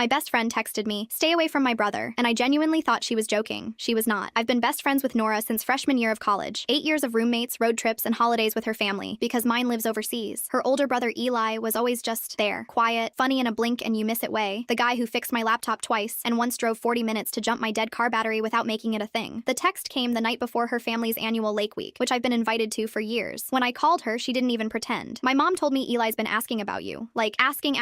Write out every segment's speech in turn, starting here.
My best friend texted me, "Stay away from my brother," and I genuinely thought she was joking. She was not. I've been best friends with Nora since freshman year of college. 8 years of roommates, road trips, and holidays with her family, because mine lives overseas. Her older brother Eli was always just there, quiet, funny in a blink and you miss it way, the guy who fixed my laptop twice and once drove 40 minutes to jump my dead car battery without making it a thing. The text came the night before her family's annual Lake Week, which I've been invited to for years. When I called her, she didn't even pretend. "My mom told me Eli's been asking about you. Like, asking.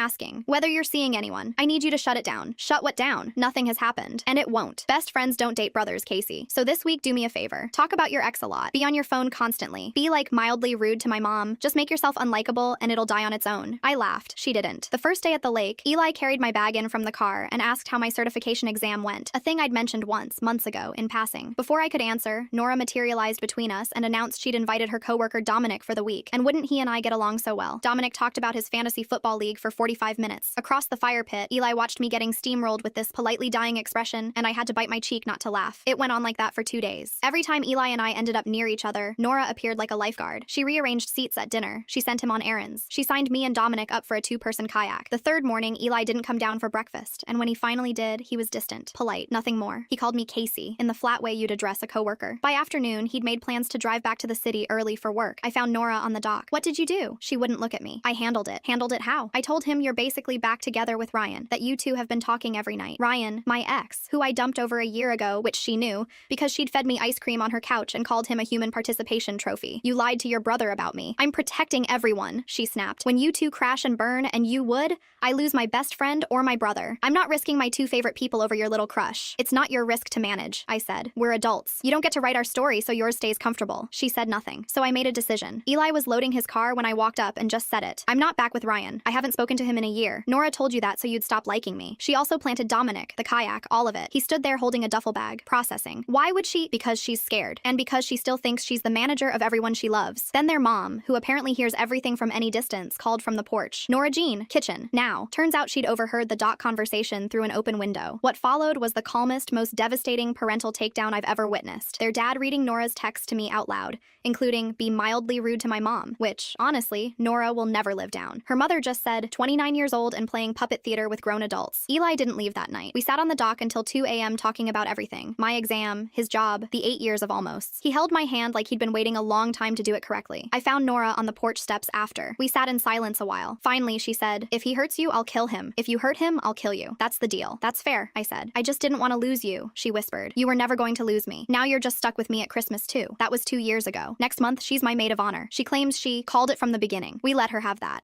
Whether you're seeing anyone. I need you to shut it down." Shut what down? Nothing has happened. And it won't. Best friends don't date brothers, Casey. So this week, do me a favor. Talk about your ex a lot. Be on your phone constantly. Be like mildly rude to my mom. Just make yourself unlikable and it'll die on its own. I laughed. She didn't. The first day at the lake, Eli carried my bag in from the car and asked how my certification exam went, a thing I'd mentioned once, months ago, in passing. Before I could answer, Nora materialized between us and announced she'd invited her coworker Dominic for the week, and wouldn't he and I get along so well? Dominic talked about his fantasy football league for 45 minutes. Across the fire pit, Eli watched me getting steamrolled with this politely dying expression, and I had to bite my cheek not to laugh. It went on like that for 2 days. Every time Eli and I ended up near each other, Nora appeared like a lifeguard. She rearranged seats at dinner. She sent him on errands. She signed me and Dominic up for a 2-person kayak. The third morning, Eli didn't come down for breakfast, and when he finally did, he was distant, polite, nothing more. He called me Casey, in the flat way you'd address a coworker. By afternoon, he'd made plans to drive back to the city early for work. I found Nora on the dock. "What did you do?" She wouldn't look at me. "I handled it." "Handled it how?" "I told him you're basically back together with Ryan, that you two have been talking every night." Ryan, my ex, who I dumped over a year ago, which she knew, because she'd fed me ice cream on her couch and called him a human participation trophy. "You lied to your brother about me." "I'm protecting everyone," she snapped. "When you two crash and burn, and you would, I lose my best friend or my brother. I'm not risking my 2 favorite people over your little crush." "It's not your risk to manage," I said. "We're adults. You don't get to write our story so yours stays comfortable." She said nothing. So I made a decision. Eli was loading his car when I walked up and just said it. "I'm not back with Ryan. I haven't spoken to him in a year. Nora told you that so you'd stop liking me." She also planted Dominic, the kayak, all of it. He stood there holding a duffel bag, processing. Why would she? Because she's scared. And because she still thinks she's the manager of everyone she loves. Then their mom, who apparently hears everything from any distance, called from the porch. "Nora Jean, kitchen, now." Turns out she'd overheard the dock conversation through an open window. What followed was the calmest, most devastating parental takedown I've ever witnessed. Their dad reading Nora's text to me out loud, including, "Be mildly rude to my mom," which, honestly, Nora will never live down. Her mother just said, 29 years old and playing puppet theater with grown adults. Eli didn't leave that night. We sat on the dock until 2 a.m. talking about everything. My exam, his job, the 8 years of almosts. He held my hand like he'd been waiting a long time to do it correctly. I found Nora on the porch steps after. We sat in silence a while. Finally, she said, "If he hurts you, I'll kill him. If you hurt him, I'll kill you. That's the deal." "That's fair," I said. "I just didn't want to lose you," she whispered. "You were never going to lose me. Now you're just stuck with me at Christmas too. That was 2 years ago. Next month, she's my maid of honor." She claims she called it from the beginning. We let her have that.